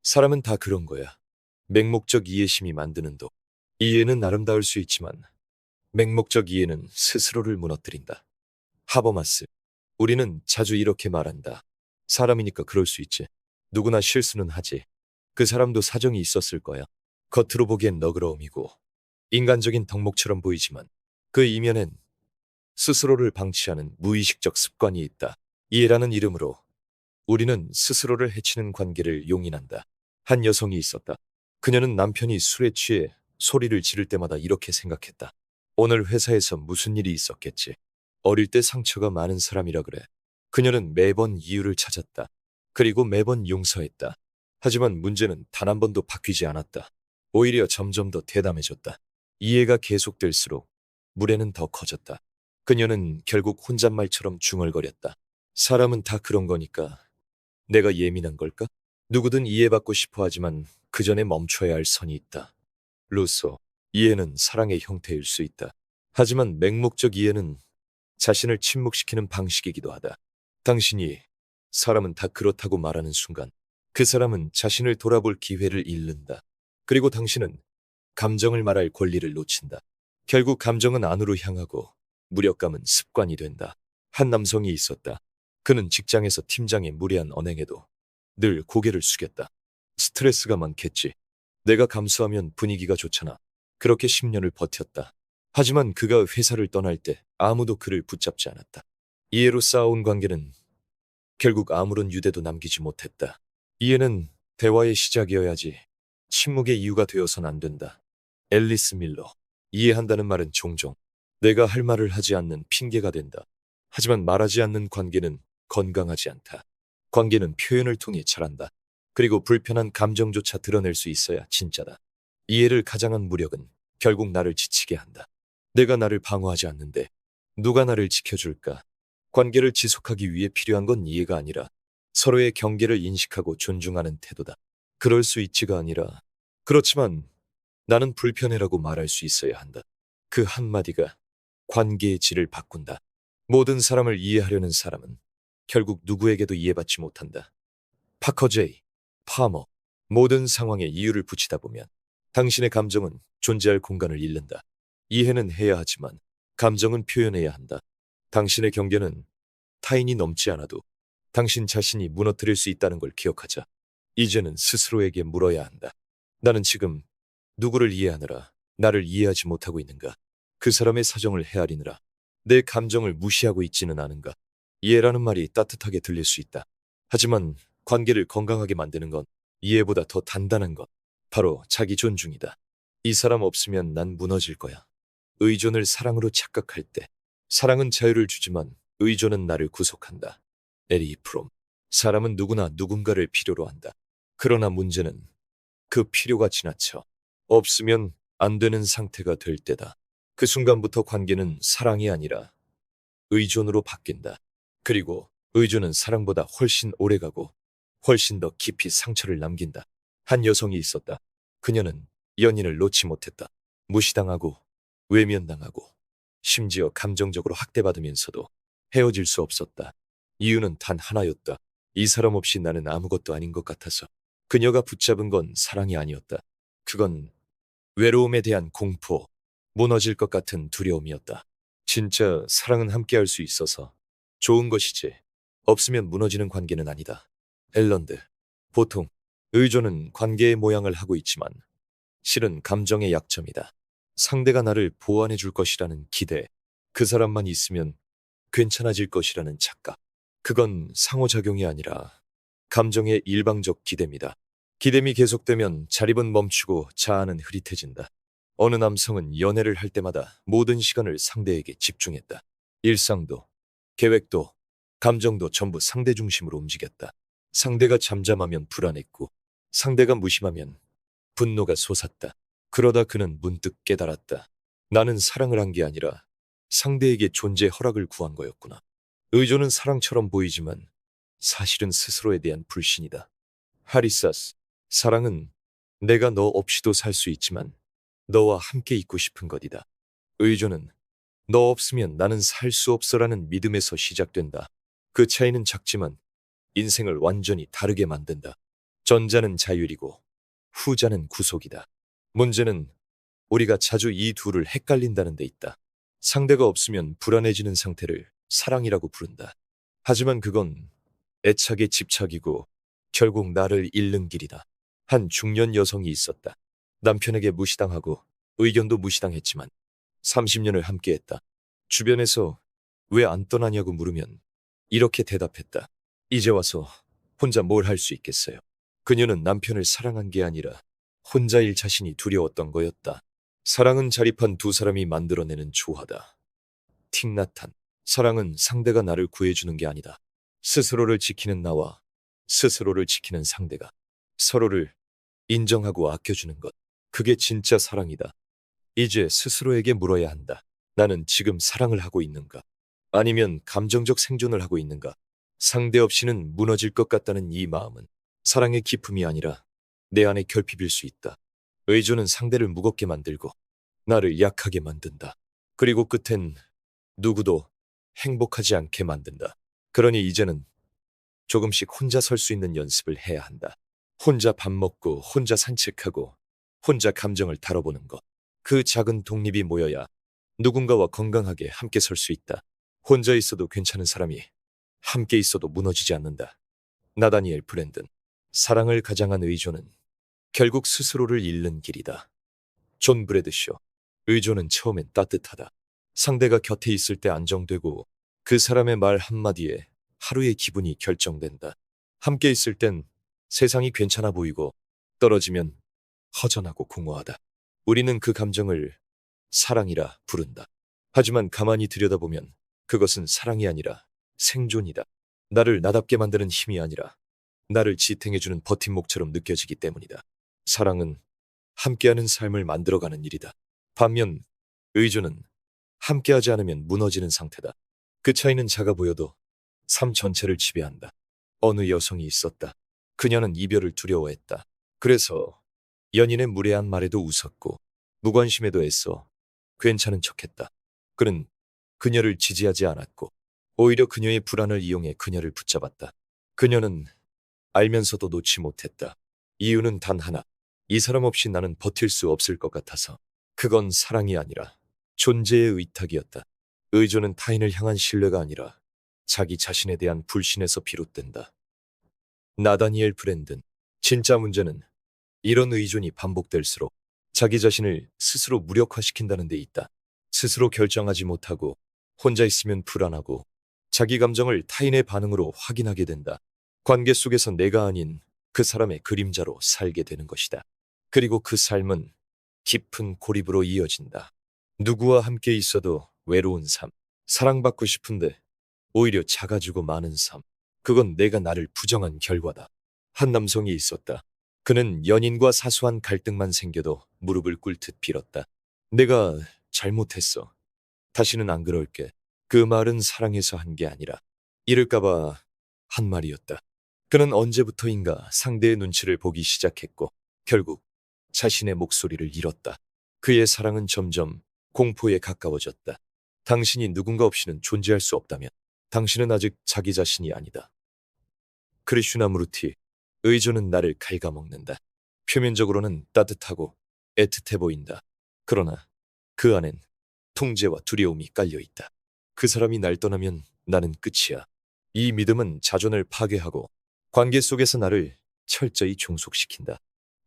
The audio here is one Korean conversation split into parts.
사람은 다 그런 거야. 맹목적 이해심이 만드는 독. 이해는 아름다울 수 있지만 맹목적 이해는 스스로를 무너뜨린다. 하버마스. 우리는 자주 이렇게 말한다. 사람이니까 그럴 수 있지. 누구나 실수는 하지. 그 사람도 사정이 있었을 거야. 겉으로 보기엔 너그러움이고 인간적인 덕목처럼 보이지만 그 이면엔 스스로를 방치하는 무의식적 습관이 있다. 이해라는 이름으로 우리는 스스로를 해치는 관계를 용인한다. 한 여성이 있었다. 그녀는 남편이 술에 취해 소리를 지를 때마다 이렇게 생각했다. 오늘 회사에서 무슨 일이 있었겠지. 어릴 때 상처가 많은 사람이라 그래. 그녀는 매번 이유를 찾았다. 그리고 매번 용서했다. 하지만 문제는 단 한 번도 바뀌지 않았다. 오히려 점점 더 대담해졌다. 이해가 계속될수록 무례는 더 커졌다. 그녀는 결국 혼잣말처럼 중얼거렸다. 사람은 다 그런 거니까 내가 예민한 걸까? 누구든 이해받고 싶어 하지만 그 전에 멈춰야 할 선이 있다. 루소, 이해는 사랑의 형태일 수 있다. 하지만 맹목적 이해는 자신을 침묵시키는 방식이기도 하다. 당신이 사람은 다 그렇다고 말하는 순간 그 사람은 자신을 돌아볼 기회를 잃는다. 그리고 당신은 감정을 말할 권리를 놓친다. 결국 감정은 안으로 향하고 무력감은 습관이 된다. 한 남성이 있었다. 그는 직장에서 팀장의 무례한 언행에도 늘 고개를 숙였다. 스트레스가 많겠지. 내가 감수하면 분위기가 좋잖아. 그렇게 10년을 버텼다. 하지만 그가 회사를 떠날 때 아무도 그를 붙잡지 않았다. 이해로 쌓아온 관계는 결국 아무런 유대도 남기지 못했다. 이해는 대화의 시작이어야지 침묵의 이유가 되어선 안 된다. 앨리스 밀러. 이해한다는 말은 종종 내가 할 말을 하지 않는 핑계가 된다. 하지만 말하지 않는 관계는 건강하지 않다. 관계는 표현을 통해 자란다. 그리고 불편한 감정조차 드러낼 수 있어야 진짜다. 이해를 가장한 무력은 결국 나를 지치게 한다. 내가 나를 방어하지 않는데 누가 나를 지켜줄까? 관계를 지속하기 위해 필요한 건 이해가 아니라 서로의 경계를 인식하고 존중하는 태도다. 그럴 수 있지가 아니라 그렇지만 나는 불편해라고 말할 수 있어야 한다. 그 한마디가 관계의 질을 바꾼다. 모든 사람을 이해하려는 사람은 결국 누구에게도 이해받지 못한다. 파커 제이, 파머. 모든 상황에 이유를 붙이다 보면 당신의 감정은 존재할 공간을 잃는다. 이해는 해야 하지만 감정은 표현해야 한다. 당신의 경계는 타인이 넘지 않아도 당신 자신이 무너뜨릴 수 있다는 걸 기억하자. 이제는 스스로에게 물어야 한다. 나는 지금 누구를 이해하느라 나를 이해하지 못하고 있는가? 그 사람의 사정을 헤아리느라 내 감정을 무시하고 있지는 않은가? 이해라는 말이 따뜻하게 들릴 수 있다. 하지만 관계를 건강하게 만드는 건 이해보다 더 단단한 것. 바로 자기 존중이다. 이 사람 없으면 난 무너질 거야. 의존을 사랑으로 착각할 때 사랑은 자유를 주지만 의존은 나를 구속한다. 에리 프롬. 사람은 누구나 누군가를 필요로 한다. 그러나 문제는 그 필요가 지나쳐 없으면 안 되는 상태가 될 때다. 그 순간부터 관계는 사랑이 아니라 의존으로 바뀐다. 그리고 의존은 사랑보다 훨씬 오래가고 훨씬 더 깊이 상처를 남긴다. 한 여성이 있었다. 그녀는 연인을 놓지 못했다. 무시당하고 외면당하고 심지어 감정적으로 학대받으면서도 헤어질 수 없었다. 이유는 단 하나였다. 이 사람 없이 나는 아무것도 아닌 것 같아서. 그녀가 붙잡은 건 사랑이 아니었다. 그건 외로움에 대한 공포, 무너질 것 같은 두려움이었다. 진짜 사랑은 함께할 수 있어서 좋은 것이지. 없으면 무너지는 관계는 아니다. 앨런드. 보통 의존은 관계의 모양을 하고 있지만 실은 감정의 약점이다. 상대가 나를 보완해 줄 것이라는 기대, 그 사람만 있으면 괜찮아질 것이라는 착각. 그건 상호작용이 아니라 감정의 일방적 기대입니다. 기대이 계속되면 자립은 멈추고 자아는 흐릿해진다. 어느 남성은 연애를 할 때마다 모든 시간을 상대에게 집중했다. 일상도, 계획도, 감정도 전부 상대 중심으로 움직였다. 상대가 잠잠하면 불안했고, 상대가 무심하면 분노가 솟았다. 그러다 그는 문득 깨달았다. 나는 사랑을 한 게 아니라 상대에게 존재 허락을 구한 거였구나. 의존은 사랑처럼 보이지만 사실은 스스로에 대한 불신이다. 하리사스, 사랑은 내가 너 없이도 살 수 있지만 너와 함께 있고 싶은 것이다. 의존은 너 없으면 나는 살 수 없어라는 믿음에서 시작된다. 그 차이는 작지만 인생을 완전히 다르게 만든다. 전자는 자율이고 후자는 구속이다. 문제는 우리가 자주 이 둘을 헷갈린다는 데 있다. 상대가 없으면 불안해지는 상태를 사랑이라고 부른다. 하지만 그건 애착의 집착이고 결국 나를 잃는 길이다. 한 중년 여성이 있었다. 남편에게 무시당하고 의견도 무시당했지만 30년을 함께했다. 주변에서 왜 안 떠나냐고 물으면 이렇게 대답했다. 이제 와서 혼자 뭘 할 수 있겠어요. 그녀는 남편을 사랑한 게 아니라 혼자일 자신이 두려웠던 거였다. 사랑은 자립한 두 사람이 만들어내는 조화다. 틱나탄. 사랑은 상대가 나를 구해주는 게 아니다. 스스로를 지키는 나와 스스로를 지키는 상대가 서로를 인정하고 아껴주는 것. 그게 진짜 사랑이다. 이제 스스로에게 물어야 한다. 나는 지금 사랑을 하고 있는가? 아니면 감정적 생존을 하고 있는가? 상대 없이는 무너질 것 같다는 이 마음은 사랑의 기품이 아니라 내 안에 결핍일 수 있다. 의존은 상대를 무겁게 만들고 나를 약하게 만든다. 그리고 끝엔 누구도 행복하지 않게 만든다. 그러니 이제는 조금씩 혼자 설 수 있는 연습을 해야 한다. 혼자 밥 먹고 혼자 산책하고 혼자 감정을 다뤄보는 것. 그 작은 독립이 모여야 누군가와 건강하게 함께 설 수 있다. 혼자 있어도 괜찮은 사람이 함께 있어도 무너지지 않는다. 나다니엘 브랜든. 사랑을 가장한 의존은 결국 스스로를 잃는 길이다. 존 브래드쇼. 의존은 처음엔 따뜻하다. 상대가 곁에 있을 때 안정되고 그 사람의 말 한마디에 하루의 기분이 결정된다. 함께 있을 땐 세상이 괜찮아 보이고 떨어지면 허전하고 공허하다. 우리는 그 감정을 사랑이라 부른다. 하지만 가만히 들여다보면 그것은 사랑이 아니라 생존이다. 나를 나답게 만드는 힘이 아니라 나를 지탱해주는 버팀목처럼 느껴지기 때문이다. 사랑은 함께하는 삶을 만들어가는 일이다. 반면 의존은 함께하지 않으면 무너지는 상태다. 그 차이는 작아 보여도 삶 전체를 지배한다. 어느 여성이 있었다. 그녀는 이별을 두려워했다. 그래서 연인의 무례한 말에도 웃었고 무관심에도 애써 괜찮은 척했다. 그는 그녀를 지지하지 않았고 오히려 그녀의 불안을 이용해 그녀를 붙잡았다. 그녀는 알면서도 놓지 못했다. 이유는 단 하나. 이 사람 없이 나는 버틸 수 없을 것 같아서. 그건 사랑이 아니라 존재의 의탁이었다. 의존은 타인을 향한 신뢰가 아니라 자기 자신에 대한 불신에서 비롯된다. 나다니엘 브랜든. 진짜 문제는 이런 의존이 반복될수록 자기 자신을 스스로 무력화시킨다는 데 있다. 스스로 결정하지 못하고 혼자 있으면 불안하고 자기 감정을 타인의 반응으로 확인하게 된다. 관계 속에서 내가 아닌 그 사람의 그림자로 살게 되는 것이다. 그리고 그 삶은 깊은 고립으로 이어진다. 누구와 함께 있어도 외로운 삶, 사랑받고 싶은데 오히려 작아지고 많은 삶. 그건 내가 나를 부정한 결과다. 한 남성이 있었다. 그는 연인과 사소한 갈등만 생겨도 무릎을 꿇듯 빌었다. 내가 잘못했어. 다시는 안 그럴게. 그 말은 사랑해서 한 게 아니라 이럴까봐 한 말이었다. 그는 언제부터인가 상대의 눈치를 보기 시작했고 결국 자신의 목소리를 잃었다. 그의 사랑은 점점 공포에 가까워졌다. 당신이 누군가 없이는 존재할 수 없다면 당신은 아직 자기 자신이 아니다. 크리슈나무르티. 의존은 나를 갉아먹는다. 표면적으로는 따뜻하고 애틋해 보인다. 그러나 그 안엔 통제와 두려움이 깔려있다. 그 사람이 날 떠나면 나는 끝이야. 이 믿음은 자존을 파괴하고 관계 속에서 나를 철저히 종속시킨다.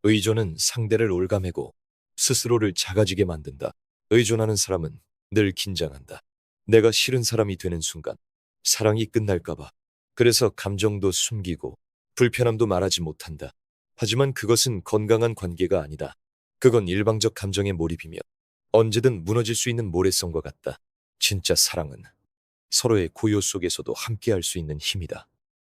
의존은 상대를 올가매고 스스로를 작아지게 만든다. 의존하는 사람은 늘 긴장한다. 내가 싫은 사람이 되는 순간 사랑이 끝날까봐. 그래서 감정도 숨기고 불편함도 말하지 못한다. 하지만 그것은 건강한 관계가 아니다. 그건 일방적 감정에 몰입이며 언제든 무너질 수 있는 모래성과 같다. 진짜 사랑은 서로의 고요 속에서도 함께할 수 있는 힘이다.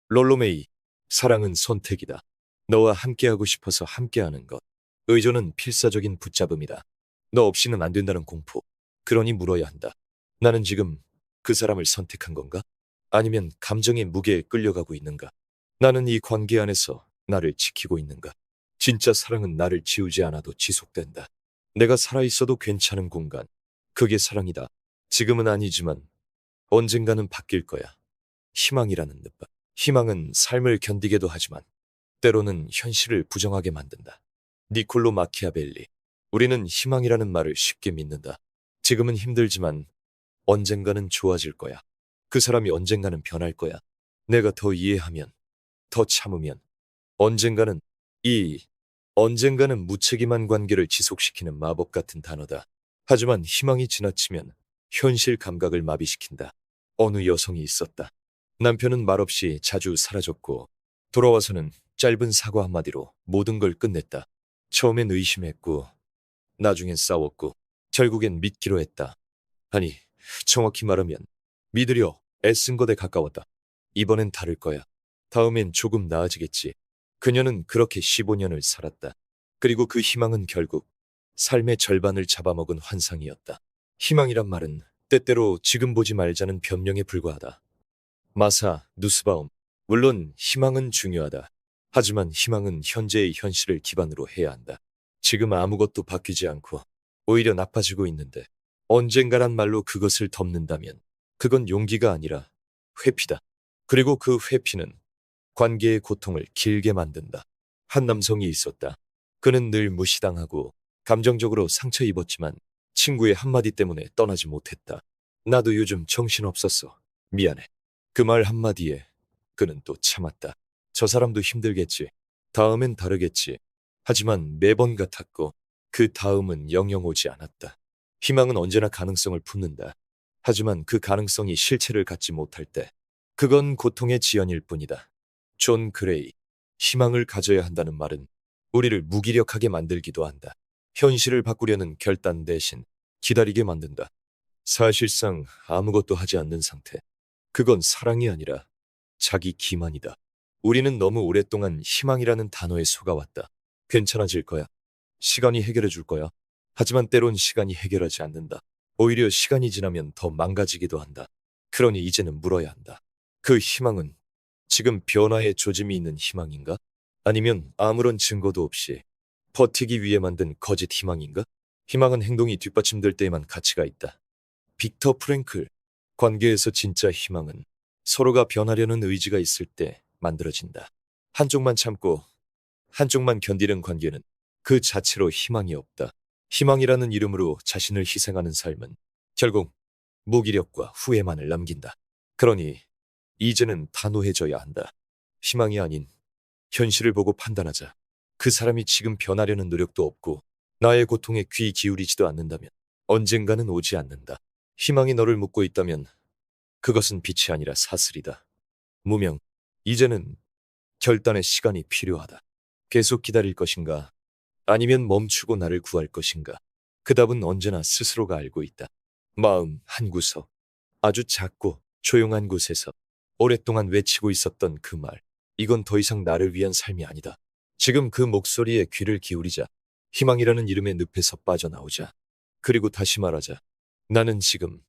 롤로메이. 사랑은 선택이다. 너와 함께하고 싶어서 함께하는 것. 의존은 필사적인 붙잡음이다. 너 없이는 안 된다는 공포. 그러니 물어야 한다. 나는 지금 그 사람을 선택한 건가? 아니면 감정의 무게에 끌려가고 있는가? 나는 이 관계 안에서 나를 지키고 있는가? 진짜 사랑은 나를 지우지 않아도 지속된다. 내가 살아있어도 괜찮은 공간. 그게 사랑이다. 지금은 아니지만 언젠가는 바뀔 거야. 희망이라는 늪. 희망은 삶을 견디게도 하지만 때로는 현실을 부정하게 만든다. 니콜로 마키아벨리. 우리는 희망이라는 말을 쉽게 믿는다. 지금은 힘들지만 언젠가는 좋아질 거야. 그 사람이 언젠가는 변할 거야. 내가 더 이해하면, 더 참으면, 언젠가는, 이 언젠가는 무책임한 관계를 지속시키는 마법 같은 단어다. 하지만 희망이 지나치면 현실 감각을 마비시킨다. 어느 여성이 있었다. 남편은 말없이 자주 사라졌고 돌아와서는 짧은 사과 한마디로 모든 걸 끝냈다. 처음엔 의심했고 나중엔 싸웠고 결국엔 믿기로 했다. 아니, 정확히 말하면 믿으려 애쓴 것에 가까웠다. 이번엔 다를 거야. 다음엔 조금 나아지겠지. 그녀는 그렇게 15년을 살았다. 그리고 그 희망은 결국 삶의 절반을 잡아먹은 환상이었다. 희망이란 말은 때때로 지금 보지 말자는 변명에 불과하다. 마사, 누스바움. 물론 희망은 중요하다. 하지만 희망은 현재의 현실을 기반으로 해야 한다. 지금 아무것도 바뀌지 않고 오히려 나빠지고 있는데 언젠가란 말로 그것을 덮는다면 그건 용기가 아니라 회피다. 그리고 그 회피는 관계의 고통을 길게 만든다. 한 남성이 있었다. 그는 늘 무시당하고 감정적으로 상처 입었지만 친구의 한마디 때문에 떠나지 못했다. 나도 요즘 정신없었어. 미안해. 그 말 한마디에 그는 또 참았다. 저 사람도 힘들겠지. 다음엔 다르겠지. 하지만 매번 같았고 그 다음은 영영 오지 않았다. 희망은 언제나 가능성을 품는다. 하지만 그 가능성이 실체를 갖지 못할 때 그건 고통의 지연일 뿐이다. 존 그레이. 희망을 가져야 한다는 말은 우리를 무기력하게 만들기도 한다. 현실을 바꾸려는 결단 대신 기다리게 만든다. 사실상 아무것도 하지 않는 상태. 그건 사랑이 아니라 자기 기만이다. 우리는 너무 오랫동안 희망이라는 단어에 속아왔다. 괜찮아질 거야. 시간이 해결해 줄 거야. 하지만 때론 시간이 해결하지 않는다. 오히려 시간이 지나면 더 망가지기도 한다. 그러니 이제는 물어야 한다. 그 희망은 지금 변화의 조짐이 있는 희망인가? 아니면 아무런 증거도 없이 버티기 위해 만든 거짓 희망인가? 희망은 행동이 뒷받침될 때에만 가치가 있다. 빅터 프랭클. 관계에서 진짜 희망은 서로가 변하려는 의지가 있을 때 만들어진다. 한쪽만 참고 한쪽만 견디는 관계는 그 자체로 희망이 없다. 희망이라는 이름으로 자신을 희생하는 삶은 결국 무기력과 후회만을 남긴다. 그러니 이제는 단호해져야 한다. 희망이 아닌 현실을 보고 판단하자. 그 사람이 지금 변하려는 노력도 없고 나의 고통에 귀 기울이지도 않는다면 언젠가는 오지 않는다. 희망이 너를 묶고 있다면 그것은 빛이 아니라 사슬이다. 무명. 이제는 결단의 시간이 필요하다. 계속 기다릴 것인가? 아니면 멈추고 나를 구할 것인가? 그 답은 언제나 스스로가 알고 있다. 마음 한구석. 아주 작고 조용한 곳에서 오랫동안 외치고 있었던 그 말. 이건 더 이상 나를 위한 삶이 아니다. 지금 그 목소리에 귀를 기울이자. 희망이라는 이름의 늪에서 빠져나오자. 그리고 다시 말하자. 나는 지금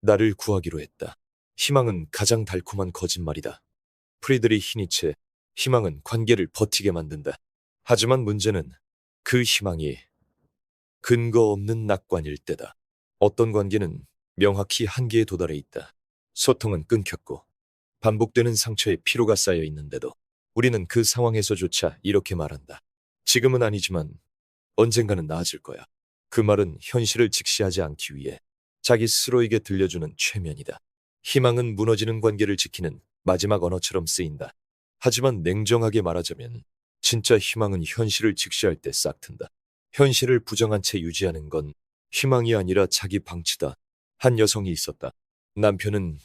나를 구하기로 했다. 희망은 가장 달콤한 거짓말이다. 프리드리히 니체. 희망은 관계를 버티게 만든다. 하지만 문제는 그 희망이 근거 없는 낙관일 때다. 어떤 관계는 명확히 한계에 도달해 있다. 소통은 끊겼고 반복되는 상처에 피로가 쌓여 있는데도 우리는 그 상황에서조차 이렇게 말한다. 지금은 아니지만 언젠가는 나아질 거야. 그 말은 현실을 직시하지 않기 위해 자기 스스로에게 들려주는 최면이다. 희망은 무너지는 관계를 지키는 마지막 언어처럼 쓰인다. 하지만 냉정하게 말하자면 진짜 희망은 현실을 직시할 때 싹튼다. 현실을 부정한 채 유지하는 건 희망이 아니라 자기 방치다. 한 여성이 있었다. 남편은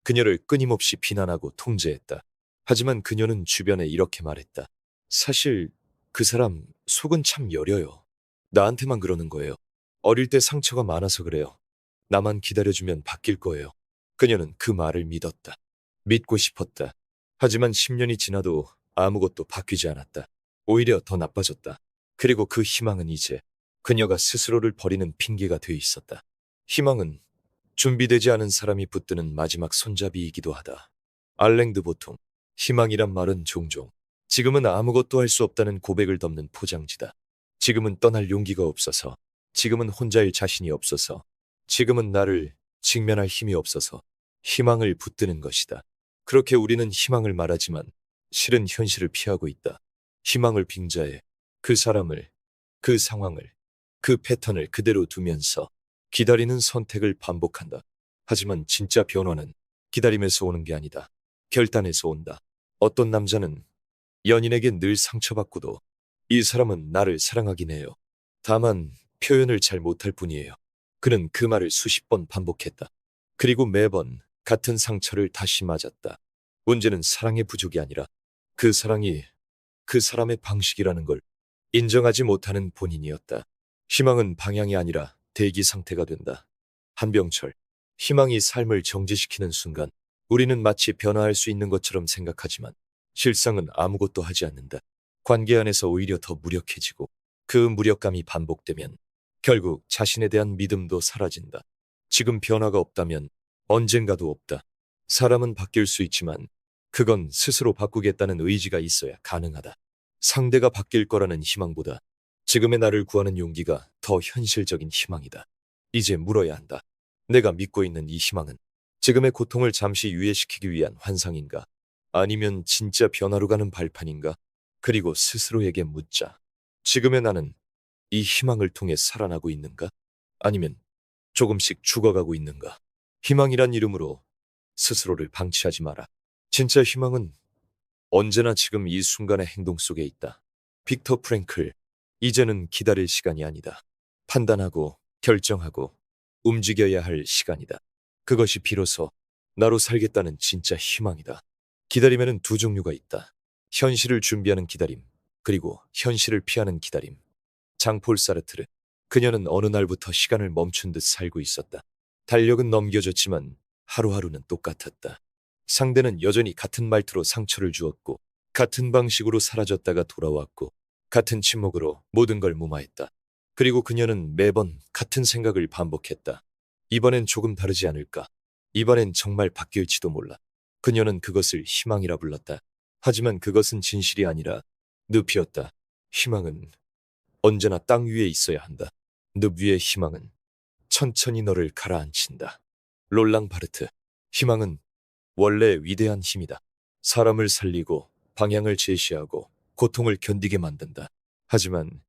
그녀를 끊임없이 비난하고 통제했다. 하지만 그녀는 주변에 이렇게 말했다. 사실 그 사람 속은 참 여려요. 나한테만 그러는 거예요. 어릴 때 상처가 많아서 그래요. 나만 기다려주면 바뀔 거예요. 그녀는 그 말을 믿었다. 믿고 싶었다. 하지만 10년이 지나도 아무것도 바뀌지 않았다. 오히려 더 나빠졌다. 그리고 그 희망은 이제 그녀가 스스로를 버리는 핑계가 돼 있었다. 희망은 준비되지 않은 사람이 붙드는 마지막 손잡이이기도 하다. 알랭드 보통. 희망이란 말은 종종 지금은 아무것도 할 수 없다는 고백을 덮는 포장지다. 지금은 떠날 용기가 없어서, 지금은 혼자일 자신이 없어서, 지금은 나를 직면할 힘이 없어서 희망을 붙드는 것이다. 그렇게 우리는 희망을 말하지만 실은 현실을 피하고 있다. 희망을 빙자해 그 사람을, 그 상황을, 그 패턴을 그대로 두면서 기다리는 선택을 반복한다. 하지만 진짜 변화는 기다림에서 오는 게 아니다. 결단에서 온다. 어떤 남자는 연인에게 늘 상처받고도 이 사람은 나를 사랑하긴 해요. 다만 표현을 잘 못할 뿐이에요. 그는 그 말을 수십 번 반복했다. 그리고 매번 같은 상처를 다시 맞았다. 문제는 사랑의 부족이 아니라 그 사랑이 그 사람의 방식이라는 걸 인정하지 못하는 본인이었다. 희망은 방향이 아니라 대기 상태가 된다. 한병철, 희망이 삶을 정지시키는 순간 우리는 마치 변화할 수 있는 것처럼 생각하지만 실상은 아무것도 하지 않는다. 관계 안에서 오히려 더 무력해지고 그 무력감이 반복되면 결국 자신에 대한 믿음도 사라진다. 지금 변화가 없다면 언젠가도 없다. 사람은 바뀔 수 있지만 그건 스스로 바꾸겠다는 의지가 있어야 가능하다. 상대가 바뀔 거라는 희망보다 지금의 나를 구하는 용기가 더 현실적인 희망이다. 이제 물어야 한다. 내가 믿고 있는 이 희망은 지금의 고통을 잠시 유예시키기 위한 환상인가? 아니면 진짜 변화로 가는 발판인가? 그리고 스스로에게 묻자. 지금의 나는 이 희망을 통해 살아나고 있는가? 아니면 조금씩 죽어가고 있는가? 희망이란 이름으로 스스로를 방치하지 마라. 진짜 희망은 언제나 지금 이 순간의 행동 속에 있다. 빅터 프랭클, 이제는 기다릴 시간이 아니다. 판단하고 결정하고 움직여야 할 시간이다. 그것이 비로소 나로 살겠다는 진짜 희망이다. 기다림에는 두 종류가 있다. 현실을 준비하는 기다림, 그리고 현실을 피하는 기다림. 장폴 사르트르, 그녀는 어느 날부터 시간을 멈춘 듯 살고 있었다. 달력은 넘겨졌지만 하루하루는 똑같았다. 상대는 여전히 같은 말투로 상처를 주었고 같은 방식으로 사라졌다가 돌아왔고 같은 침묵으로 모든 걸 무마했다. 그리고 그녀는 매번 같은 생각을 반복했다. 이번엔 조금 다르지 않을까? 이번엔 정말 바뀔지도 몰라. 그녀는 그것을 희망이라 불렀다. 하지만 그것은 진실이 아니라 늪이었다. 희망은 언제나 땅 위에 있어야 한다. 늪 위의 희망은 천천히 너를 가라앉힌다. 롤랑 바르트, 희망은 원래 위대한 힘이다. 사람을 살리고 방향을 제시하고 고통을 견디게 만든다. 하지만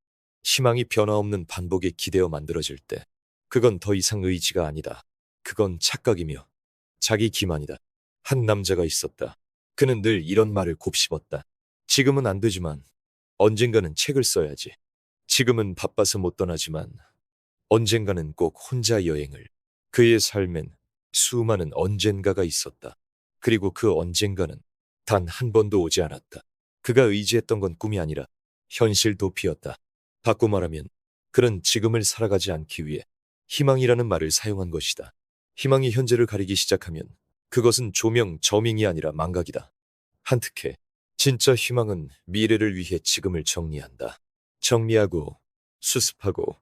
희망이 변화없는 반복에 기대어 만들어질 때 그건 더 이상 의지가 아니다. 그건 착각이며 자기 기만이다. 한 남자가 있었다. 그는 늘 이런 말을 곱씹었다. 지금은 안 되지만 언젠가는 책을 써야지. 지금은 바빠서 못 떠나지만 언젠가는 꼭 혼자 여행을. 그의 삶엔 수많은 언젠가가 있었다. 그리고 그 언젠가는 단 한 번도 오지 않았다. 그가 의지했던 건 꿈이 아니라 현실 도피였다. 바꿔 말하면 그는 지금을 살아가지 않기 위해 희망이라는 말을 사용한 것이다. 희망이 현재를 가리기 시작하면 그것은 조명, 저밍이 아니라 망각이다. 한특히 진짜 희망은 미래를 위해 지금을 정리한다. 정리하고 수습하고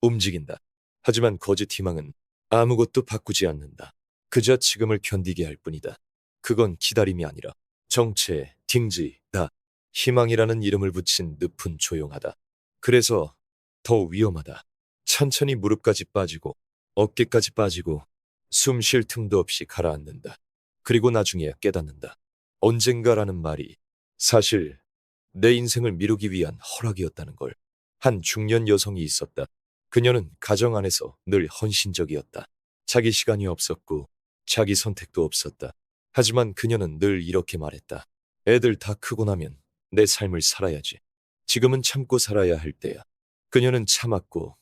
움직인다. 하지만 거짓 희망은 아무것도 바꾸지 않는다. 그저 지금을 견디게 할 뿐이다. 그건 기다림이 아니라 정체, 딩지다. 희망이라는 이름을 붙인 늪은 조용하다. 그래서 더 위험하다. 천천히 무릎까지 빠지고 어깨까지 빠지고 숨 쉴 틈도 없이 가라앉는다. 그리고 나중에 깨닫는다. 언젠가라는 말이 사실 내 인생을 미루기 위한 허락이었다는 걸. 한 중년 여성이 있었다. 그녀는 가정 안에서 늘 헌신적이었다. 자기 시간이 없었고 자기 선택도 없었다. 하지만 그녀는 늘 이렇게 말했다. 애들 다 크고 나면 내 삶을 살아야지. 지금은 참고 살아야 할 때야. 그녀는 참았고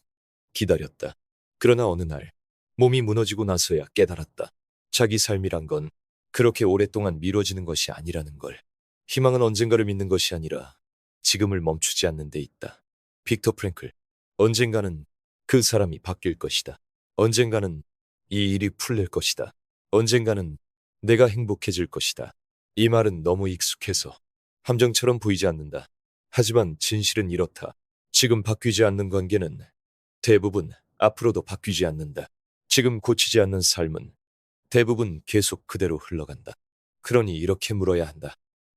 기다렸다. 그러나 어느 날 몸이 무너지고 나서야 깨달았다. 자기 삶이란 건 그렇게 오랫동안 미뤄지는 것이 아니라는 걸. 희망은 언젠가를 믿는 것이 아니라 지금을 멈추지 않는 데 있다. 빅터 프랭클, 언젠가는 그 사람이 바뀔 것이다. 언젠가는 이 일이 풀릴 것이다. 언젠가는 내가 행복해질 것이다. 이 말은 너무 익숙해서 함정처럼 보이지 않는다. 하지만 진실은 이렇다. 지금 바뀌지 않는 관계는 대부분 앞으로도 바뀌지 않는다. 지금 고치지 않는 삶은 대부분 계속 그대로 흘러간다. 그러니 이렇게 물어야 한다.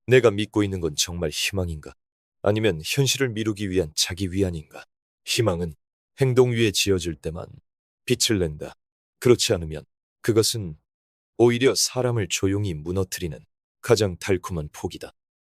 내가 믿고 있는 건 정말 희망인가? 아니면 현실을 미루기 위한 자기 위안인가? 희망은 행동 위에 지어질 때만 빛을 낸다. 그렇지 않으면 그것은 오히려 사람을 조용히 무너뜨리는 가장 달콤한 폭이다.